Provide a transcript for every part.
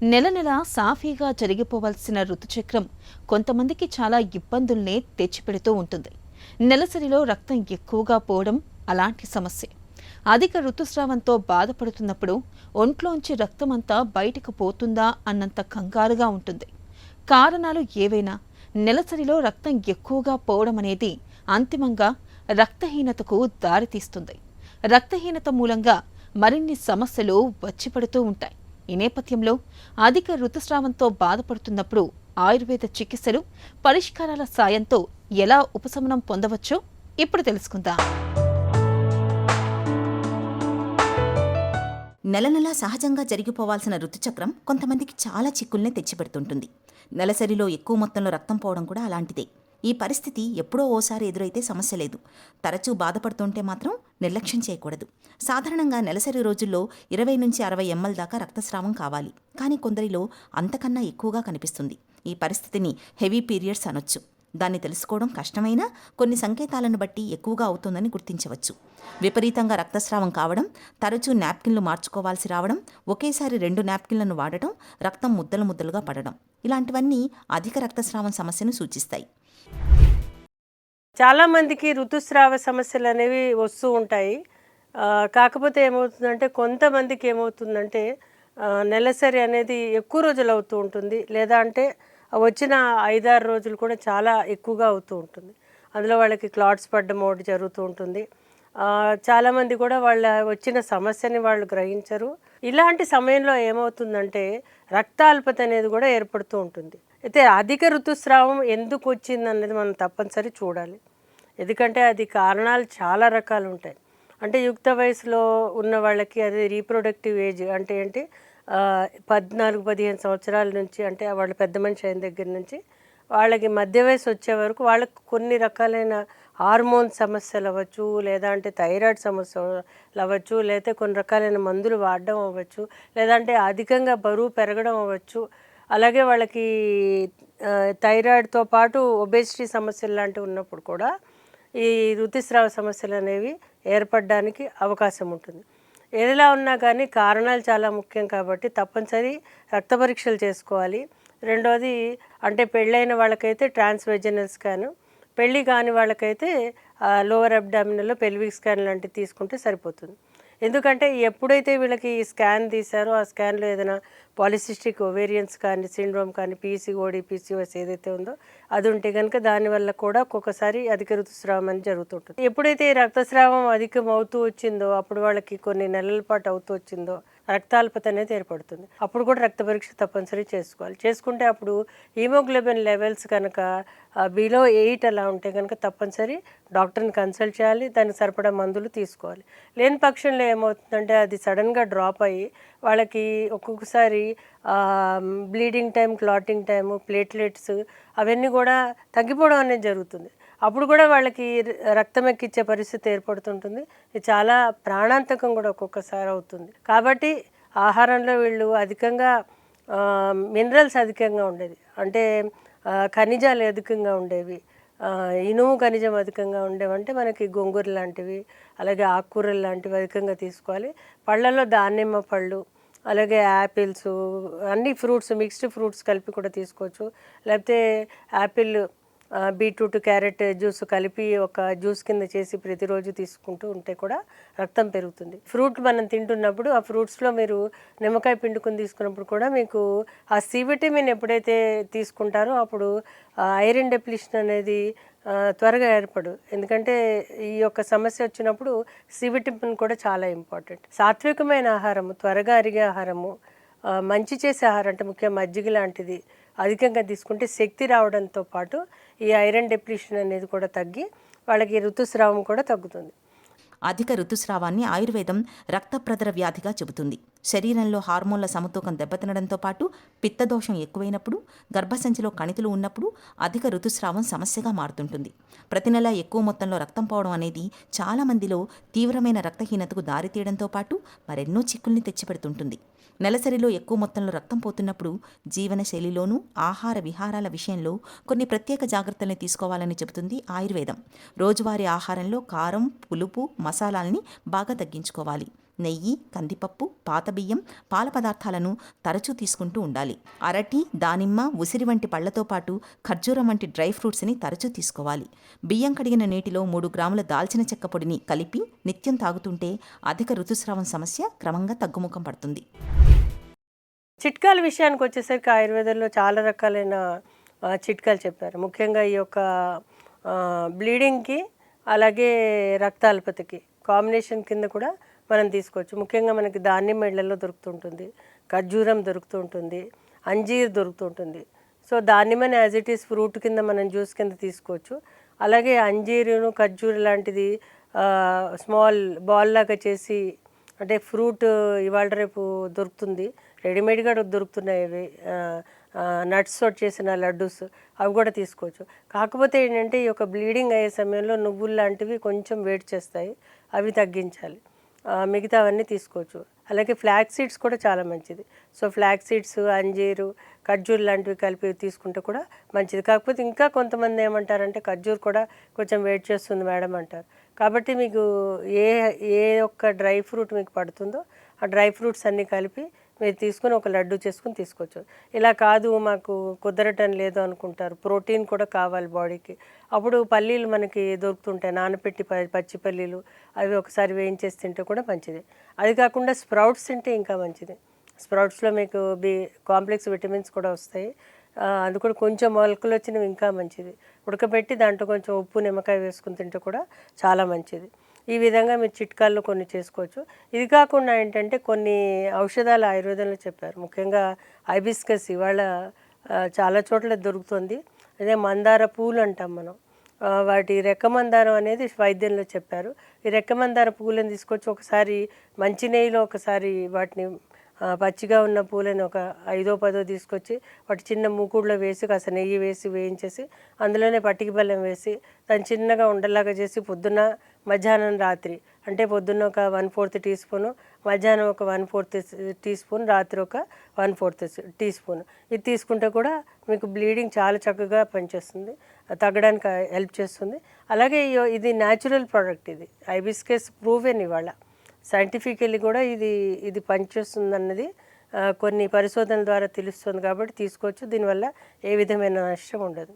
నెల నెల సాఫీగా జరిగిపోవాల్సిన ఋతుచక్రం కొంతమందికి చాలా ఇబ్బందుల్నే తెచ్చిపెడుతూ ఉంటుంది. నెలసరిలో రక్తం ఎక్కువగా పోవడం అలాంటి సమస్య. అధిక ఋతుస్రావంతో బాధపడుతున్నప్పుడు ఒంట్లోంచి రక్తమంతా బయటకు పోతుందా అన్నంత కంగారుగా ఉంటుంది. కారణాలు ఏవైనా నెలసరిలో రక్తం ఎక్కువగా పోవడం అనేది అంతిమంగా రక్తహీనతకు దారితీస్తుంది. రక్తహీనత మూలంగా మరిన్ని సమస్యలు వచ్చిపడుతూ ఉంటాయి. ఈ నేపథ్యంలో అధిక ఋతుస్రావంతో బాధపడుతున్నప్పుడు ఆయుర్వేద చికిత్సలు, పరిష్కారాల సాయంతో ఎలా ఉపశమనం పొందవచ్చో ఇప్పుడు తెలుసుకుందాం. నెల నెలా సహజంగా జరిగిపోవాల్సిన ఋతుచక్రం కొంతమందికి చాలా చిక్కుల్ని తెచ్చిపెడుతుంటుంది. నెలసరిలో ఎక్కువ మొత్తంలో రక్తం పోవడం కూడా అలాంటిదే. ఈ పరిస్థితి ఎప్పుడో ఓసారి ఎదురైతే సమస్య లేదు. తరచూ బాధపడుతుంటే మాత్రం నిర్లక్ష్యం చేయకూడదు. సాధారణంగా నెలసరి రోజుల్లో 20 నుంచి 60 ml దాకా రక్తస్రావం కావాలి. కానీ కొందరిలో అంతకన్నా ఎక్కువగా కనిపిస్తుంది. ఈ పరిస్థితిని హెవీ పీరియడ్స్ అనొచ్చు. దాన్ని తెలుసుకోవడం కష్టమైనా కొన్ని సంకేతాలను బట్టి ఎక్కువగా అవుతుందని గుర్తించవచ్చు. విపరీతంగా రక్తస్రావం కావడం, తరచూ నాప్కిన్లు మార్చుకోవాల్సి రావడం, ఒకేసారి 2 నాప్కిన్లను వాడటం, రక్తం ముద్దలు ముద్దలుగా పడడం, ఇలాంటివన్నీ అధిక రక్తస్రావం సమస్యను సూచిస్తాయి. చాలామందికి ఋతుస్రావ సమస్యలు అనేవి వస్తూ ఉంటాయి. కాకపోతే ఏమవుతుందంటే కొంతమందికి ఏమవుతుందంటే నెలసరి అనేది ఎక్కువ రోజులు అవుతూ ఉంటుంది. లేదా అంటే వచ్చిన 5-6 రోజులు కూడా చాలా ఎక్కువగా అవుతూ ఉంటుంది. అందులో వాళ్ళకి క్లాట్స్ పడడం ఒకటి జరుగుతూ ఉంటుంది. చాలామంది కూడా వాళ్ళ వచ్చిన సమస్యని వాళ్ళు గ్రహించరు. ఇలాంటి సమయంలో ఏమవుతుందంటే రక్తాల్పత అనేది కూడా ఏర్పడుతూ ఉంటుంది. అయితే అధిక ఋతుస్రావం ఎందుకు వచ్చింది అనేది మనం తప్పనిసరి చూడాలి. ఎందుకంటే అది కారణాలు చాలా రకాలు ఉంటాయి. అంటే యుక్త వయసులో ఉన్న వాళ్ళకి అది రీప్రొడక్టివ్ ఏజ్ అంటే ఏంటి 14-15 సంవత్సరాల నుంచి, అంటే వాళ్ళు పెద్ద మనిషి అయిన దగ్గర నుంచి వాళ్ళకి మధ్య వయసు వచ్చే వరకు వాళ్ళకు కొన్ని రకాలైన హార్మోన్ సమస్యలు అవ్వచ్చు, లేదా అంటే థైరాయిడ్ సమస్యలు అవ్వచ్చు, లేదా కొన్ని రకాలైన మందులు వాడడం అవ్వచ్చు, లేదంటే అధికంగా బరువు పెరగడం అవ్వచ్చు. అలాగే వాళ్ళకి థైరాయిడ్తో పాటు ఒబేసిటీ సమస్యలు లాంటివి ఉన్నప్పుడు కూడా ఈ ఋతుస్రావ సమస్యలు అనేవి ఏర్పడడానికి అవకాశం ఉంటుంది. ఏదిలా ఉన్నా కానీ కారణాలు చాలా ముఖ్యం కాబట్టి తప్పనిసరి రక్త పరీక్షలు చేసుకోవాలి. రెండోది అంటే పెళ్ళైన వాళ్ళకైతే ట్రాన్స్వెజనల్ స్కాను, పెళ్ళి కాని వాళ్ళకైతే లోవర్ అబ్డామినల్లో పెల్విక్ స్కాన్ లాంటివి తీసుకుంటే సరిపోతుంది. ఎందుకంటే ఎప్పుడైతే వీళ్ళకి ఈ స్కాన్ తీశారో ఆ స్కాన్లో ఏదైనా పాలిసిస్టిక్ ఓవేరియన్స్ కానీ, సిండ్రోమ్ కానీ, పీసీఓడి, పీసీఓఎస్ ఏదైతే ఉందో అది ఉంటే కనుక దానివల్ల కూడా ఒక్కొక్కసారి అధిక ఋతుస్రావం అని జరుగుతుంటుంది. ఎప్పుడైతే ఈ రక్తస్రావం అధికం అవుతూ వచ్చిందో అప్పుడు వాళ్ళకి కొన్ని నెలల పాటు అవుతూ వచ్చిందో రక్తాల్పత అనేది ఏర్పడుతుంది. అప్పుడు కూడా రక్త పరీక్ష తప్పనిసరి చేసుకోవాలి. చేసుకుంటే అప్పుడు హీమోగ్లోబిన్ లెవెల్స్ కనుక బిలో 8 అలా ఉంటే కనుక తప్పనిసరి డాక్టర్ని కన్సల్ట్ చేయాలి. దానికి సరిపడా మందులు తీసుకోవాలి. లేని పక్షంలో ఏమవుతుందంటే అది సడన్గా డ్రాప్ అయ్యి వాళ్ళకి ఒక్కొక్కసారి bleeding time, clotting time, platelets అవన్నీ కూడా తగ్గిపోవడం అనేది జరుగుతుంది. అప్పుడు కూడా వాళ్ళకి రక్తం ఎక్కించే పరిస్థితి ఏర్పడుతుంటుంది. ఇది చాలా ప్రాణాంతకం కూడా ఒక్కొక్కసారి అవుతుంది. కాబట్టి ఆహారంలో వీళ్ళు అధికంగా మినరల్స్ అధికంగా ఉండేది, అంటే ఖనిజాలు అధికంగా ఉండేవి, ఇనుము ఖనిజం అధికంగా ఉండేవంటే మనకి గోంగూర లాంటివి, అలాగే ఆకుకూరలు లాంటివి అధికంగా తీసుకోవాలి. పళ్ళల్లో దానిమ్మ పళ్ళు, అలాగే యాపిల్స్, అన్ని ఫ్రూట్స్, మిక్స్డ్ ఫ్రూట్స్ కలిపి కూడా తీసుకోవచ్చు. లేకపోతే యాపిల్, బీట్రూట్, క్యారెట్ జ్యూస్ కలిపి ఒక జ్యూస్ కింద చేసి ప్రతిరోజు తీసుకుంటూ ఉంటే కూడా రక్తం పెరుగుతుంది. ఫ్రూట్ మనం తింటున్నప్పుడు ఆ ఫ్రూట్స్లో మీరు నిమ్మకాయ పిండుకొని తీసుకున్నప్పుడు కూడా మీకు ఆ సి విటమిన్ ఎప్పుడైతే తీసుకుంటారో అప్పుడు ఐరన్ డెప్లిషన్ అనేది త్వరగా ఏర్పడు. ఎందుకంటే ఈ యొక్క సమస్య వచ్చినప్పుడు సి విటమిన్ కూడా చాలా ఇంపార్టెంట్. సాత్వికమైన ఆహారము, త్వరగా అరిగే ఆహారము, మంచి చేసే ఆహారం అంటే ముఖ్యంగా మజ్జిగ లాంటిది అధికంగా తీసుకుంటే శక్తి రావడంతో పాటు ఈ ఐరన్ డెప్లిషన్ అనేది కూడా తగ్గి వాళ్ళకి ఋతుస్రావం కూడా తగ్గుతుంది. అధిక ఋతుస్రావాన్ని ఆయుర్వేదం రక్తప్రదర వ్యాధిగా చెబుతుంది. శరీరంలో హార్మోన్ల సమతూకం దెబ్బతినడంతో పాటు పిత్తదోషం ఎక్కువైనప్పుడు, గర్భసంచిలో కణితులు ఉన్నప్పుడు అధిక ఋతుస్రావం సమస్యగా మారుతుంటుంది. ప్రతి నెల ఎక్కువ మొత్తంలో రక్తం పోవడం అనేది చాలామందిలో తీవ్రమైన రక్తహీనతకు దారితీయడంతో పాటు మరెన్నో చిక్కుల్ని తెచ్చిపెడుతుంటుంది. నెలసరిలో ఎక్కువ మొత్తంలో రక్తం పోతున్నప్పుడు జీవనశైలిలోనూ ఆహార విహారాల విషయంలో కొన్ని ప్రత్యేక జాగ్రత్తల్ని తీసుకోవాలని చెబుతుంది ఆయుర్వేదం. రోజువారీ ఆహారంలో కారం, పులుపు, మసాలాల్ని బాగా తగ్గించుకోవాలి. నెయ్యి, కందిపప్పు, పాత బియ్యం, పాల పదార్థాలను తరచూ తీసుకుంటూ ఉండాలి. అరటి, దానిమ్మ, ఉసిరి వంటి పళ్లతో పాటు ఖర్జూరం వంటి డ్రై ఫ్రూట్స్ని తరచూ తీసుకోవాలి. బియ్యం కడిగిన నీటిలో 3 గ్రాముల దాల్చిన చెక్క పొడిని కలిపి నిత్యం తాగుతుంటే అధిక ఋతుస్రావం సమస్య క్రమంగా తగ్గుముఖం పడుతుంది. చిట్కాల విషయానికి వచ్చేసరికి ఆయుర్వేదంలో చాలా రకాలైన చిట్కాలు చెప్పారు. ముఖ్యంగా ఈ యొక్క బ్లీడింగ్కి అలాగే రక్తాల్పతకి కాంబినేషన్ కింద కూడా మనం తీసుకోవచ్చు. ముఖ్యంగా మనకి దానిమ్మ ఇళ్లలో దొరుకుతుంటుంది, ఖర్జూరం దొరుకుతుంటుంది, అంజీర్ దొరుకుతుంటుంది. సో దానిమ్మని యాజ్ ఇట్ ఈస్ ఫ్రూట్ కింద మనం జ్యూస్ కింద తీసుకోవచ్చు. అలాగే అంజీరును ఖర్జూర్ లాంటిది స్మాల్ బాల్ లాగా చేసి, అంటే ఫ్రూట్ ఇవాళ రేపు దొరుకుతుంది, రెడీమేడ్గా దొరుకుతున్నాయి అవి, నట్స్ తోటి చేసిన లడ్డూస్, అవి కూడా తీసుకోవచ్చు. కాకపోతే ఏంటంటే ఈ యొక్క బ్లీడింగ్ అయ్యే సమయంలో నువ్వులు లాంటివి కొంచెం వేడి చేస్తాయి, అవి తగ్గించాలి. మిగతా అవన్నీ తీసుకోవచ్చు. అలాగే ఫ్లాక్ సీడ్స్ కూడా చాలా మంచిది. సో ఫ్లాక్ సీడ్స్, అంజీరు, ఖర్జూర్ లాంటివి కలిపి తీసుకుంటే కూడా మంచిది. కాకపోతే ఇంకా కొంతమంది ఏమంటారంటే ఖర్జూర్ కూడా కొంచెం వేడి చేస్తుంది మేడం అంటారు. కాబట్టి మీకు ఏ ఏ ఒక్క డ్రై ఫ్రూట్ మీకు పడుతుందో ఆ డ్రై ఫ్రూట్స్ అన్నీ కలిపి మీరు తీసుకుని ఒక లడ్డు చేసుకుని తీసుకోవచ్చు. ఇలా కాదు మాకు కుదరటం లేదు అనుకుంటారు, ప్రోటీన్ కూడా కావాలి బాడీకి, అప్పుడు పల్లీలు మనకి దొరుకుతుంటాయి, నానపెట్టి పచ్చి పల్లీలు, అవి ఒకసారి వేయించేసి తింటే కూడా మంచిది. అది కాకుండా స్ప్రౌట్స్ తింటే ఇంకా మంచిది. స్ప్రౌట్స్లో మీకు కాంప్లెక్స్ విటమిన్స్ కూడా వస్తాయి. అది కూడా కొంచెం మొలకలు వచ్చినవి ఇంకా మంచిది. ఉడకబెట్టి దాంట్లో కొంచెం ఉప్పు, నిమ్మకాయ వేసుకుని తింటే కూడా చాలా మంచిది. ఈ విధంగా మీరు చిట్కాల్లో కొన్ని చేసుకోవచ్చు. ఇది కాకుండా ఏంటంటే కొన్ని ఔషధాలు ఆయుర్వేదంలో చెప్పారు. ముఖ్యంగా హైబిస్కస్ ఇవాళ చాలా చోట్ల దొరుకుతుంది. అదే మందార పూలు అంటాం మనం, వాటి రెక్కమందారం అనేది వైద్యంలో చెప్పారు. ఈ రెక్కమందార పూలను తీసుకొచ్చి ఒకసారి మంచినీళ్ళలో ఒకసారి వాటిని పచ్చిగా ఉన్న పూలను ఒక 5-10 తీసుకొచ్చి వాటి చిన్న మూకుడులో వేసి కాస్త నెయ్యి వేసి వేయించేసి అందులోనే పట్టిక బెల్లం వేసి దాన్ని చిన్నగా ఉండలాగా చేసి పొద్దున్న, మధ్యాహ్నం, రాత్రి, అంటే పొద్దున్న ఒక 1/4 టీ స్పూను, మధ్యాహ్నం ఒక 1/4 టీ స్పూన్, రాత్రి ఒక 1/4 టీ స్పూన్, ఇది తీసుకుంటే కూడా మీకు బ్లీడింగ్ చాలా చక్కగా పనిచేస్తుంది, తగ్గడానికి హెల్ప్ చేస్తుంది. అలాగే ఇది న్యాచురల్ ప్రోడక్ట్, ఇది హైబిస్కస్ ప్రూవెన్ ఇవాళ సైంటిఫికల్లీ కూడా ఇది పనిచేస్తుంది అన్నది కొన్ని పరిశోధనల ద్వారా తెలుస్తుంది. కాబట్టి తీసుకోవచ్చు, దీనివల్ల ఏ విధమైన నష్టం ఉండదు.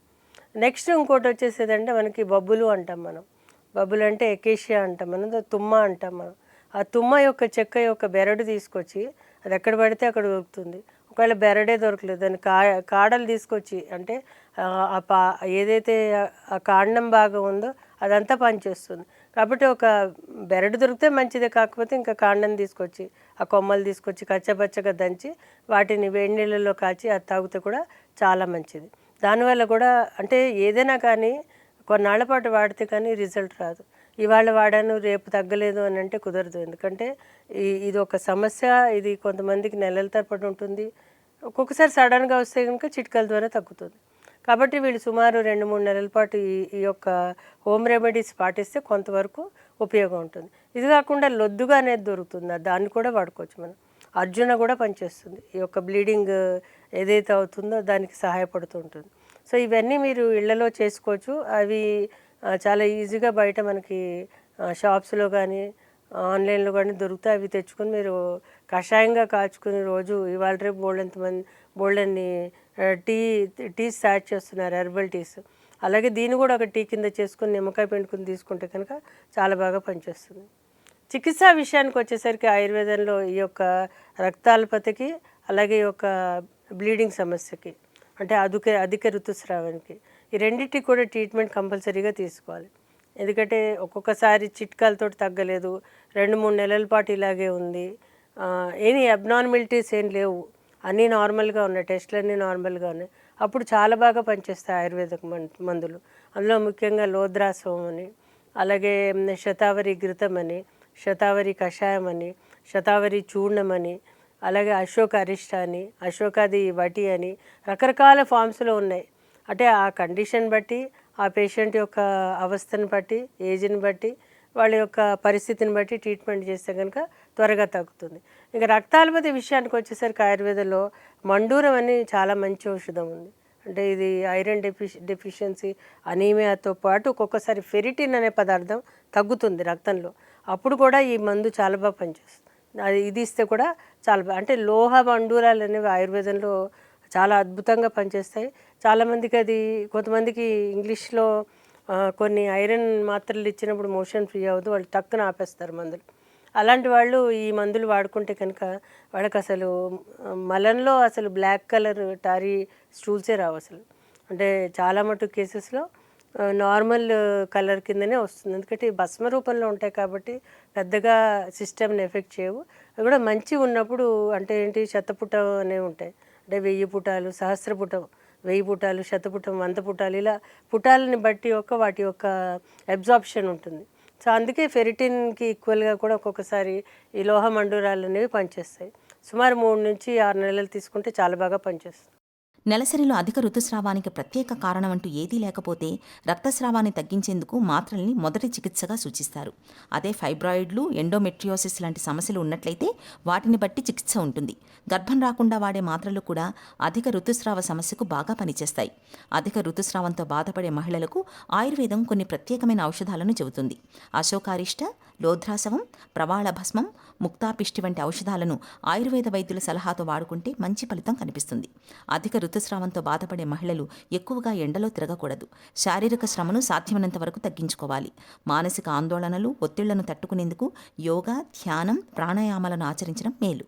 నెక్స్ట్ ఇంకోటి వచ్చేసేదంటే మనకి బొబ్బులు అంటాం మనం. బొబ్బులు అంటే ఎకేషియా అంటాం మనం, తుమ్మ అంటాం మనం. ఆ తుమ్మ యొక్క చెక్క యొక్క బెరడు తీసుకొచ్చి అది ఎక్కడ పడితే అక్కడ దొరుకుతుంది. ఒకవేళ బెరడే దొరకలేదు దాని కాడలు తీసుకొచ్చి, అంటే ఏదైతే ఆ కాండం భాగం ఉందో అదంతా పనిచేస్తుంది. కాబట్టి ఒక బెరడు దొరికితే మంచిదే, కాకపోతే ఇంకా కాండం తీసుకొచ్చి ఆ కొమ్మలు తీసుకొచ్చి కచ్చపచ్చగా దంచి వాటిని వేడి నీళ్ళలో కాచి అది తాగితే కూడా చాలా మంచిది. దానివల్ల కూడా అంటే ఏదైనా కానీ కొన్నాళ్ల పాటు వాడితే కానీ రిజల్ట్ రాదు. ఇవాళ వాడాను రేపు తగ్గలేదు అని అంటే కుదరదు. ఎందుకంటే ఇది ఒక సమస్య, ఇది కొంతమందికి నెలల తరబడి ఉంటుంది, ఒక్కొక్కసారి సడన్గా వస్తే కనుక చిట్కాల ద్వారా తగ్గుతుంది. కాబట్టి వీళ్ళు సుమారు 2-3 నెలల పాటు ఈ యొక్క హోమ్ రెమెడీస్ పాటిస్తే కొంతవరకు ఉపయోగం ఉంటుంది. ఇది కాకుండా లొద్దుగా అనేది దొరుకుతుంది, దాన్ని కూడా వాడుకోవచ్చు మనం. అర్జున కూడా పనిచేస్తుంది, ఈ యొక్క బ్లీడింగ్ ఏదైతే అవుతుందో దానికి సహాయపడుతూ ఉంటుంది. సో ఇవన్నీ మీరు ఇళ్లలో చేసుకోవచ్చు. అవి చాలా ఈజీగా బయట మనకి షాప్స్లో కానీ ఆన్లైన్లో కానీ దొరుకుతాయి. అవి తెచ్చుకొని మీరు కషాయంగా కాచుకుని రోజు ఇవాళ రేపు బోల్డన్ని టీస్ స్టార్ట్ చేస్తున్నారు, హెర్బల్ టీస్. అలాగే దీన్ని కూడా ఒక టీ కింద చేసుకుని నిమ్మకాయ పిండుకుని తీసుకుంటే కనుక చాలా బాగా పనిచేస్తుంది. చికిత్సా విషయానికి వచ్చేసరికి ఆయుర్వేదంలో ఈ యొక్క రక్తాల్పతకి అలాగే ఈ యొక్క బ్లీడింగ్ సమస్యకి, అంటే అధిక ఋతుస్రావానికి, ఈ రెండింటికి కూడా ట్రీట్మెంట్ కంపల్సరీగా తీసుకోవాలి. ఎందుకంటే ఒక్కొక్కసారి చిట్కాలతో తగ్గలేదు, 2-3 నెలల పాటు ఇలాగే ఉంది, ఎనీ అబ్నార్మాలిటీస్ ఏం లేవు, అన్నీ నార్మల్గా ఉన్నాయి, టెస్టులన్నీ నార్మల్గా ఉన్నాయి, అప్పుడు చాలా బాగా పనిచేస్తాయి ఆయుర్వేదిక్ మందులు. అందులో ముఖ్యంగా లోద్రాసవం అని, అలాగే శతావరి ఘృతం అని, శతావరి కషాయం అని, శతావరి చూర్ణం అని, అలాగే అశోక అరిష్ట అని, అశోకాది వటి అని రకరకాల ఫామ్స్లో ఉన్నాయి. అంటే ఆ కండిషన్ బట్టి, ఆ పేషెంట్ యొక్క అవస్థను బట్టి, ఏజ్ని బట్టి, వాళ్ళ యొక్క పరిస్థితిని బట్టి ట్రీట్మెంట్ చేస్తే కనుక త్వరగా తగ్గుతుంది. ఇంకా రక్తాల్పతి విషయానికి వచ్చేసరికి ఆయుర్వేదంలో మండూరం అని చాలా మంచి ఔషధం ఉంది. అంటే ఇది ఐరన్ డెఫిషియన్సీ, అనీమియాతో పాటు ఒక్కొక్కసారి ఫెరిటిన్ అనే పదార్థం తగ్గుతుంది రక్తంలో, అప్పుడు కూడా ఈ మందు చాలా బాగా పనిచేస్తుంది. అది ఇది ఇస్తే కూడా చాలా అంటే లోహ మండూరాలు అనేవి ఆయుర్వేదంలో చాలా అద్భుతంగా పనిచేస్తాయి. చాలామందికి అది కొంతమందికి ఇంగ్లీష్లో కొన్ని ఐరన్ మాత్రలు ఇచ్చినప్పుడు మోషన్ ఫ్రీ అవ్వదు, వాళ్ళు టక్కున ఆపేస్తారు మందులు. అలాంటి వాళ్ళు ఈ మందులు వాడుకుంటే కనుక వాళ్ళకి అసలు మలంలో అసలు బ్లాక్ కలర్ టారీ స్టూల్సే రావు అసలు. అంటే చాలా మటుకు కేసెస్లో నార్మల్ కలర్ కిందనే వస్తుంది. ఎందుకంటే భస్మ రూపంలో ఉంటాయి కాబట్టి పెద్దగా సిస్టమ్ని ఎఫెక్ట్ చేయవు. అవి కూడా మంచి ఉన్నప్పుడు అంటే ఏంటి శతపుటం అనేవి ఉంటాయి. అంటే 1000 పుటాలు, సహస్రపుటం, 1000 పుటాలు, శతపుటం, 100 పుటాలు, ఇలా పుటాలని బట్టి వాటి యొక్క అబ్జార్ప్షన్ ఉంటుంది. సో అందుకే ఫెరిటిన్కి ఈక్వల్గా కూడా ఒక్కొక్కసారి ఈ లోహ మండూరాలు అనేవి పనిచేస్తాయి. సుమారు 3 నుంచి 6 నెలలు తీసుకుంటే చాలా బాగా పనిచేస్తుంది. నెలసరిలో అధిక ఋతుస్రావానికి ప్రత్యేక కారణం అంటూ ఏదీ లేకపోతే రక్తస్రావాన్ని తగ్గించేందుకు మాత్రల్ని మొదటి చికిత్సగా సూచిస్తారు. అదే ఫైబ్రాయిడ్లు, ఎండోమెట్రియోసిస్ లాంటి సమస్యలు ఉన్నట్లయితే వాటిని బట్టి చికిత్స ఉంటుంది. గర్భం రాకుండా వాడే మాత్రలు కూడా అధిక ఋతుస్రావ సమస్యకు బాగా పనిచేస్తాయి. అధిక ఋతుస్రావంతో బాధపడే మహిళలకు ఆయుర్వేదం కొన్ని ప్రత్యేకమైన ఔషధాలను చెబుతుంది. అశోకారిష్ట, లోధ్రాసవం, ప్రవాళ భస్మం, ముక్తాపిష్టి వంటి ఔషధాలను ఆయుర్వేద వైద్యుల సలహాతో వాడుకుంటే మంచి ఫలితం కనిపిస్తుంది. అధిక ఋతుస్రావంతో బాధపడే మహిళలు ఎక్కువగా ఎండలో తిరగకూడదు. శారీరక శ్రమను సాధ్యమైనంత వరకు తగ్గించుకోవాలి. మానసిక ఆందోళనలు, ఒత్తిళ్లను తట్టుకునేందుకు యోగా, ధ్యానం, ప్రాణాయామాలను ఆచరించడం మేలు.